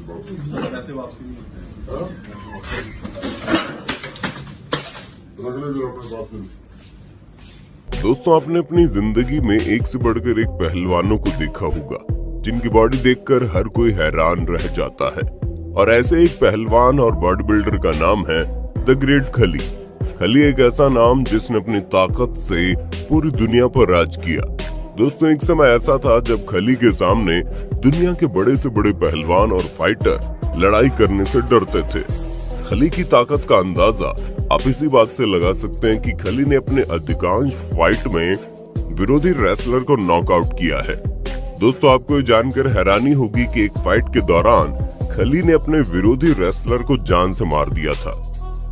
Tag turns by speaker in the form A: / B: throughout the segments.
A: पैसे वापसी नहीं होते
B: हाँ? रख ले फिर अपने पास में।
C: दोस्तों, आपने अपनी जिंदगी में एक से बढ़कर एक पहलवानों को देखा होगा जिनकी बॉडी देखकर हर कोई हैरान रह जाता है। और ऐसे एक पहलवान और बॉडी बिल्डर का नाम है द ग्रेट खली। खली एक ऐसा नाम जिसने अपनी ताकत से पूरी दुनिया पर राज किया। दोस्तों, एक समय ऐसा था जब खली के सामने दुनिया के बड़े से बड़े पहलवान और फाइटर लड़ाई करने से डरते थे। खली की ताकत का अंदाजा आप इसी बात से लगा सकते हैं कि खली ने अपने अधिकांश फाइट में विरोधी रेसलर को नॉकआउट किया है। दोस्तों, आपको ये जानकर हैरानी होगी कि एक फाइट के दौरान खली ने अपने विरोधी रेसलर को जान से मार दिया था।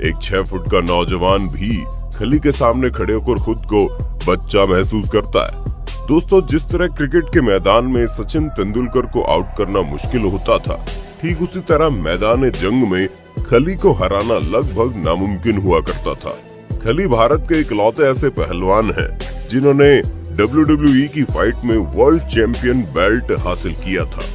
C: एक 6 फुट का नौजवान भी खली के सामने खड़े होकर खुद को बच्चा महसूस करता है। दोस्तों, जिस तरह क्रिकेट के मैदान में सचिन तेंदुलकर को आउट करना मुश्किल होता था, ठीक उसी तरह मैदान जंग में खली को हराना लगभग नामुमकिन हुआ करता था। खली भारत के इकलौते ऐसे पहलवान हैं जिन्होंने WWE की फाइट में वर्ल्ड चैंपियन बेल्ट हासिल किया था।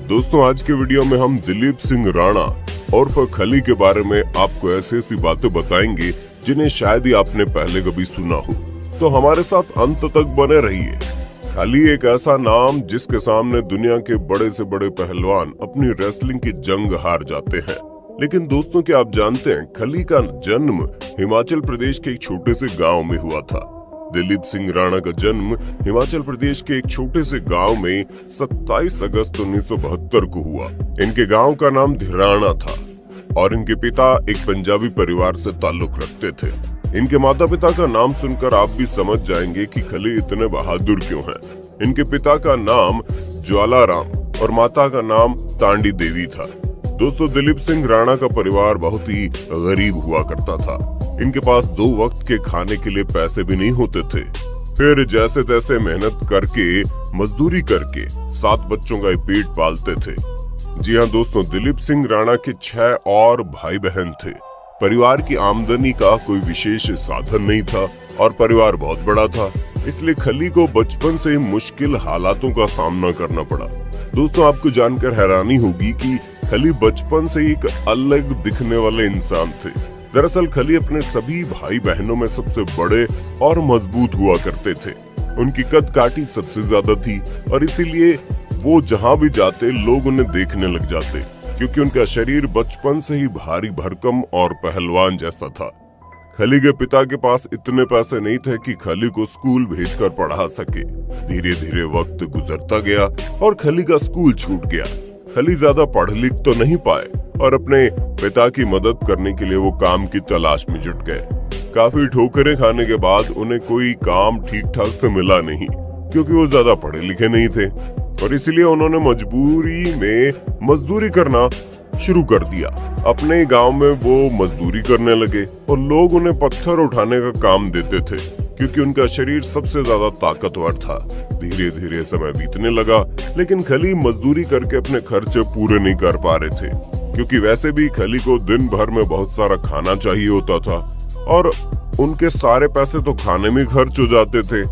C: दोस्तों, आज के वीडियो में हम दिलीप सिंह राणा और खली के बारे में आपको ऐसी बातें बताएंगे जिन्हें शायद ही आपने पहले कभी सुना हो, तो हमारे साथ अंत तक बने रहिए। खली एक ऐसा नाम जिसके सामने दुनिया के बड़े से बड़े पहलवान अपनी रेसलिंग की जंग हार जाते हैं। लेकिन दोस्तों, क्या आप जानते हैं खली का जन्म हिमाचल प्रदेश के एक छोटे से गांव में हुआ था। दिलीप सिंह राणा का जन्म हिमाचल प्रदेश के एक छोटे से गांव में 27 अगस्त 1972 को हुआ। इनके गांव का नाम धिराना था और इनके पिता एक पंजाबी परिवार से ताल्लुक रखते थे। इनके माता पिता का नाम सुनकर आप भी समझ जाएंगे कि खली इतने बहादुर क्यों हैं। इनके पिता का नाम ज्वालाराम और माता का नाम तांडी देवी था। दोस्तों, दिलीप सिंह राणा का परिवार बहुत ही गरीब हुआ करता था। इनके पास 2 वक्त के खाने के लिए पैसे भी नहीं होते थे। फिर जैसे तैसे मेहनत करके मजदूरी करके 7 बच्चों का पेट पालते थे। जी हाँ दोस्तों, दिलीप सिंह राणा के 6 और भाई बहन थे। परिवार की आमदनी का कोई विशेष साधन नहीं था और परिवार बहुत बड़ा था, इसलिए खली को बचपन से मुश्किल हालातों का सामना करना पड़ा। दोस्तों, आपको जानकर हैरानी होगी कि खली बचपन से एक अलग दिखने वाले इंसान थे। दरअसल खली अपने सभी भाई बहनों में सबसे बड़े और मजबूत हुआ करते थे। उनकी कद काठी सबसे ज्यादा थी और इसीलिए वो जहाँ भी जाते लोग उन्हें देखने लग जाते, क्योंकि उनका शरीर बचपन से ही भारी भरकम और पहलवान जैसा था। खली के पिता के पास इतने पैसे नहीं थे कि खली को स्कूल भेजकर पढ़ा सके। धीरे धीरे वक्त गुजरता गया और खली का स्कूल छूट गया। खली ज्यादा पढ़ लिख तो नहीं पाए और अपने पिता की मदद करने के लिए वो काम की तलाश में जुट गए। काफी ठोकरें खाने के बाद उन्हें कोई काम ठीक ठाक से मिला नहीं, क्योंकि वो ज्यादा पढ़े लिखे नहीं थे और इसलिए उन्होंने मजबूरी में मजदूरी करना शुरू कर दिया। अपने गांव में वो मजदूरी करने लगे और लोग उन्हें पत्थर उठाने का काम देते थे, क्योंकि उनका शरीर सबसे ज्यादा ताकतवर था। धीरे धीरे समय बीतने लगा, लेकिन खली मजदूरी करके अपने खर्चे पूरे नहीं कर पा रहे थे, क्योंकि वैसे भी खली को दिन भर में बहुत सारा खाना चाहिए होता था और उनके सारे पैसे तो खाने में खर्च हो जाते थे।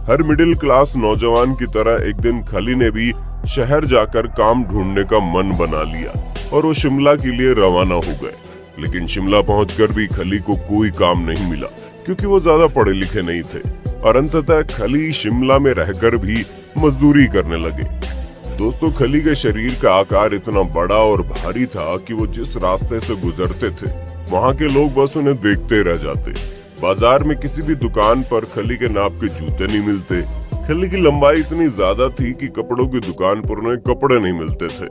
C: हर मिडिल क्लास नौजवान की तरह एक दिन खली ने भी शहर जाकर काम ढूंढने का मन बना लिया और वो शिमला के लिए रवाना हो गए। लेकिन शिमला पहुंचकर भी खली को कोई काम नहीं मिला, क्योंकि वो ज्यादा पढ़े लिखे नहीं थे और अंततः खली शिमला में रहकर भी मजदूरी करने लगे। दोस्तों, खली के शरीर का आकार इतना बड़ा और भारी था कि वो जिस रास्ते से गुजरते थे वहाँ के लोग बस उन्हें देखते रह जाते। बाजार में किसी भी दुकान पर खली के नाप के जूते नहीं मिलते। खली की लंबाई इतनी ज्यादा थी कि कपड़ों की दुकान पर उन्हें कपड़े नहीं मिलते थे,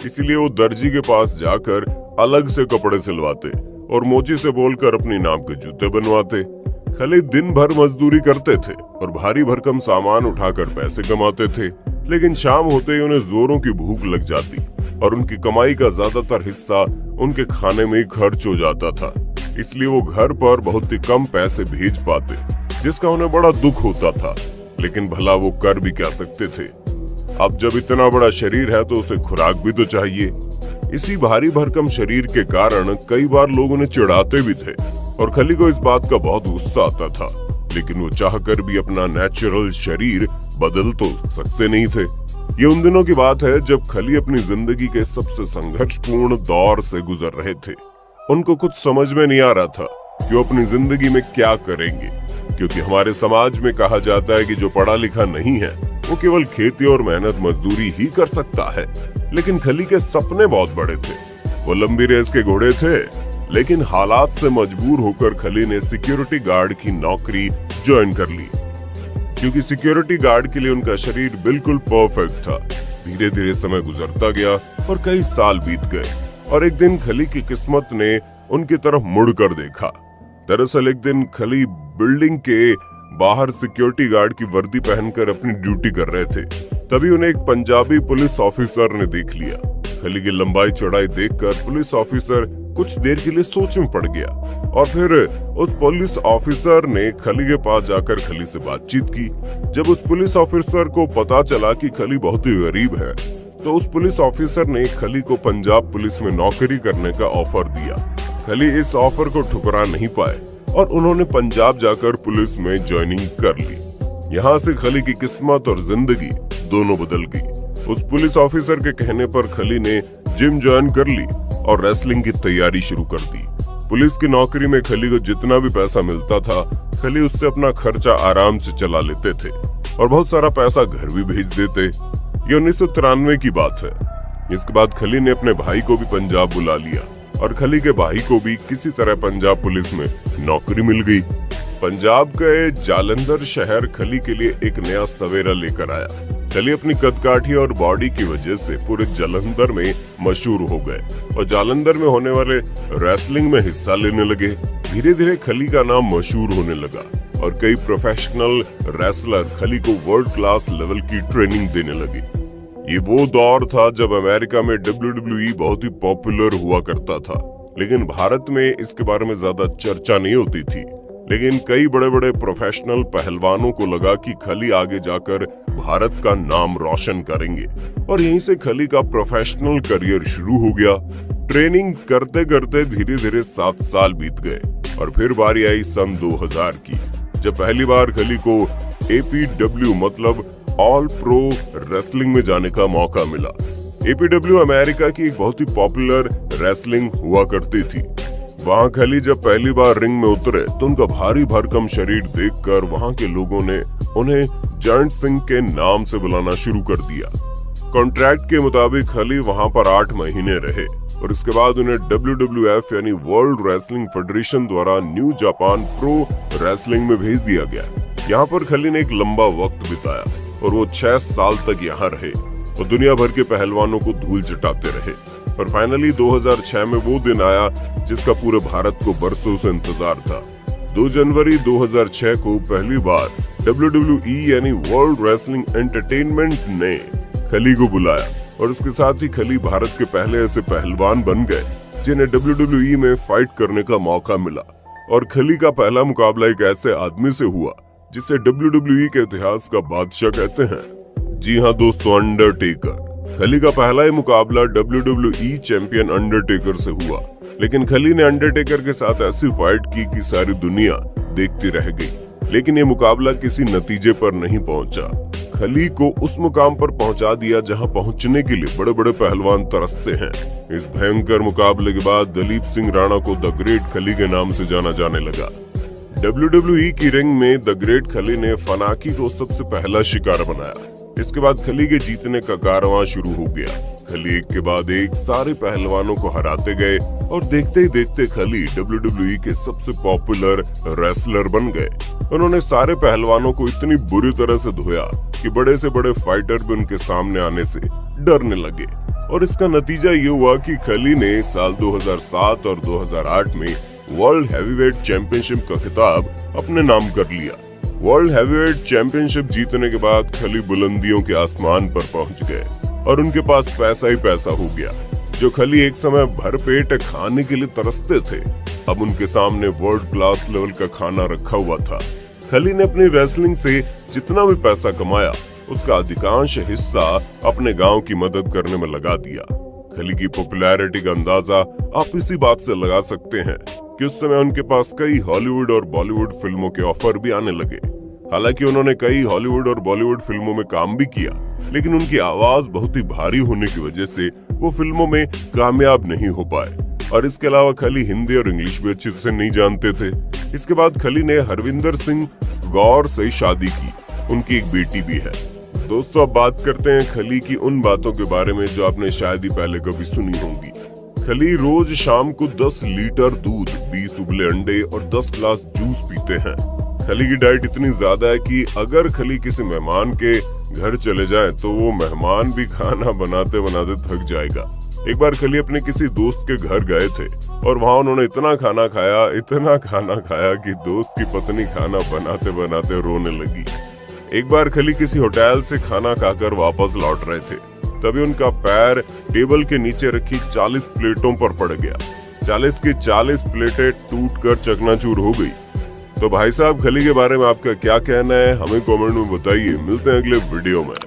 C: इसलिए वो दर्जी के पास जाकर अलग से कपड़े सिलवाते और मोची से बोलकर अपनी नाप के जूते बनवाते। खली दिन भर मजदूरी करते थे और भारी भरकम सामान उठाकर पैसे कमाते थे, लेकिन शाम होते ही उन्हें जोरों की भूख लग जाती और उनकी कमाई का ज्यादातर हिस्सा उनके खाने में ही खर्च हो जाता था। इसलिए वो घर पर बहुत ही कम पैसे भेज पाते, जिसका उन्हें बड़ा दुख होता था। लेकिन भला वो कर भी क्या सकते थे। अब जब इतना बड़ा शरीर है तो उसे खुराक भी तो चाहिए। इसी भारी भरकम शरीर के कारण कई बार लोग उन्हें चिढ़ाते भी थे और खली को इस बात का बहुत गुस्सा आता था, लेकिन वो चाहकर भी अपना नेचुरल शरीर बदल तो सकते नहीं थे। ये उन दिनों की बात है जब खली अपनी जिंदगी के सबसे संघर्षपूर्ण दौर से गुजर रहे थे। उनको कुछ समझ में नहीं आ रहा था कि वो अपनी जिंदगी में क्या करेंगे, क्योंकि हमारे समाज में कहा जाता है कि जो पढ़ा लिखा नहीं है वो केवल खेती और मेहनत मजदूरी ही कर सकता है। लेकिन खली के सपने बहुत बड़े थे। वो लंबी रेस के घोड़े थे, लेकिन हालात से मजबूर होकर खली ने सिक्योरिटी गार्ड की नौकरी ज्वाइन कर ली, क्योंकि सिक्योरिटी गार्ड के लिए उनका शरीर बिल्कुल परफेक्ट था। धीरे धीरे समय गुजरता गया और कई साल बीत गए और एक दिन खली की किस्मत ने उनकी तरफ मुड़कर देखा। दरअसल एक दिन खली बिल्डिंग के बाहर सिक्योरिटी गार्ड की वर्दी पहनकर अपनी ड्यूटी कर रहे थे। तभी उन्हें एक पंजाबी पुलिस ऑफिसर ने देख लिया। खली की लंबाई चौड़ाई देखकर पुलिस ऑफिसर कुछ देर के लिए सोच में पड़ गया और फिर उस पुलिस ऑफिसर ने खली के पास जाकर खली से बातचीत की। जब उस पुलिस ऑफिसर को पता चला कि खली बहुत ही गरीब है, तो उस पुलिस ऑफिसर ने खली को पंजाब पुलिस में नौकरी करने का ऑफर दिया। खली इस ऑफर को ठुकरा नहीं पाए और उन्होंने पंजाब जाकर पुलिस में ज्वाइनिंग कर ली। यहाँ से खली की किस्मत और जिंदगी दोनों बदल गई। उस पुलिस ऑफिसर के कहने पर खली ने जिम ज्वाइन कर ली और रेसलिंग की तैयारी शुरू कर दी। पुलिस की नौकरी में खली को जितना भी पैसा मिलता था, खली उससे अपना खर्चा आराम से चला लेते थे और बहुत सारा पैसा घर भी भेज देते। ये 1993 की बात है। इसके बाद खली ने अपने भाई को भी पंजाब बुला लिया और खली के भाई को भी किसी तरह पंजाब पुलिस में नौकरी मिल गई। पंजाब के जालंधर शहर खली के लिए एक नया सवेरा लेकर आया। खली अपनी कदकाठी और बॉडी की वजह से पूरे जालंधर में मशहूर हो गए और जालंधर में होने वाले रेसलिंग में हिस्सा लेने लगे। धीरे धीरे खली का नाम मशहूर होने लगा और कई प्रोफेशनल रेसलर खली को वर्ल्ड क्लास लेवल की ट्रेनिंग देने लगे। ये वो दौर था जब अमेरिका में WWE बहुत ही पॉपुलर हुआ करता था, लेकिन भारत में इसके बारे में ज्यादा चर्चा नहीं होती थी। लेकिन कई बड़े बड़े प्रोफेशनल पहलवानों को लगा कि खली आगे जाकर भारत का नाम रोशन करेंगे और यहीं से खली का प्रोफेशनल करियर शुरू हो गया। ट्रेनिंग करते करते धीरे धीरे 7 साल बीत गए और फिर बारी आई सन 2000 की, जब पहली बार खली को APW मतलब ऑल प्रो रेसलिंग में जाने का मौका मिला। APW अमेरिका की एक बहुत ही पॉपुलर रेसलिंग हुआ करती थी। वहाँ खली जब पहली बार रिंग में उतरे तो उनका भारी भरकम शरीर देखकर वहाँ के लोगों ने उन्हें जायंट सिंह के नाम से बुलाना शुरू कर दिया। कॉन्ट्रैक्ट के मुताबिक खली वहाँ पर 8 महीने रहे और इसके बाद उन्हें WWF यानी वर्ल्ड रेसलिंग फेडरेशन द्वारा न्यू जापान प्रो रेसलिंग में भेज दिया गया। यहाँ पर खली ने एक लंबा वक्त बिताया और वो 6 साल तक यहाँ रहे और दुनिया भर के पहलवानों को धूल चटाते रहे। और फाइनली 2006 में वो दिन आया जिसका पूरे भारत को बरसों से इंतजार था। 2 जनवरी 2006 को पहली बार WWE यानी वर्ल्ड रेसलिंग एंटरटेनमेंट ने खली को बुलाया और उसके साथ ही खली भारत के पहले ऐसे पहलवान बन गए जिन्हें WWE में फाइट करने का मौका मिला। और खली का पहला मुकाबला एक ऐसे आदमी से हुआ जिसे WWE के इतिहास का बादशाह कहते हैं। जी हाँ दोस्तों, अंडरटेकर। खली का पहला ही मुकाबला WWE चैंपियन अंडरटेकर से हुआ, लेकिन खली ने अंडरटेकर के साथ ऐसी फाइट की कि सारी दुनिया देखती रह गई। लेकिन ये मुकाबला किसी नतीजे पर नहीं पहुंचा। खली को उस मुकाम पर पहुंचा दिया जहां पहुंचने के लिए बड़े बड़े पहलवान तरसते हैं। इस भयंकर मुकाबले के बाद दलीप सिंह राणा को द ग्रेट खली के नाम से जाना जाने लगा। WWE की रिंग में द ग्रेट खली ने फनाकी को सबसे पहला शिकार बनाया। इसके बाद खली के जीतने का कारवां शुरू हो गया। खली एक के बाद एक सारे पहलवानों को हराते गए और देखते ही देखते खली WWE के सबसे पॉपुलर रेसलर बन गए। उन्होंने सारे पहलवानों को इतनी बुरी तरह से धोया कि बड़े से बड़े फाइटर भी उनके सामने आने से डरने लगे और इसका नतीजा ये हुआ कि खली ने साल 2007 और 2008 में वर्ल्ड हैवीवेट चैंपियनशिप का खिताब अपने नाम कर लिया। वर्ल्ड हैवीवेट चैंपियनशिप जीतने के बाद खली बुलंदियों के आसमान पर पहुंच गए और उनके पास पैसा ही पैसा हो गया। जो खली एक समय भरपेट खाने के लिए तरसते थे, अब उनके सामने वर्ल्ड क्लास लेवल का खाना रखा हुआ था। खली ने अपनी रेसलिंग से जितना भी पैसा कमाया उसका अधिकांश हिस्सा अपने गांव की मदद करने में लगा दिया। खली की पॉपुलैरिटी का अंदाजा आप इसी बात से लगा सकते हैं कि उस समय उनके पास कई हॉलीवुड और बॉलीवुड फिल्मों के ऑफर भी आने लगे। हालांकि उन्होंने कई हॉलीवुड और बॉलीवुड फिल्मों में काम भी किया, लेकिन उनकी आवाज बहुत ही भारी होने की वजह से वो फिल्मों में कामयाब नहीं हो पाए। और इसके अलावा खली हिंदी और इंग्लिश भी अच्छे से नहीं जानते थे। इसके बाद खली ने हरविंदर सिंह गौर से शादी की, उनकी एक बेटी भी है। दोस्तों, अब बात करते हैं खली की उन बातों के बारे में जो आपने शायद ही पहले कभी सुनी होंगी। खली रोज शाम को 10 लीटर दूध, 20 उबले अंडे और 10 ग्लास जूस पीते हैं। खली की डाइट इतनी ज्यादा है कि अगर खली किसी मेहमान के घर चले जाएं तो वो मेहमान भी खाना बनाते बनाते थक जाएगा। एक बार खली अपने किसी दोस्त के घर गए थे और वहां उन्होंने इतना खाना खाया कि दोस्त की पत्नी खाना बनाते बनाते रोने लगी। एक बार खली किसी होटल से खाना खाकर वापस लौट रहे थे, तभी उनका पैर टेबल के नीचे रखी 40 प्लेटों पर पड़ गया। 40 की 40 प्लेटें टूटकर चकनाचूर हो गई। तो भाई साहब, खली के बारे में आपका क्या कहना है, हमें कमेंट में बताइए। मिलते हैं अगले वीडियो में।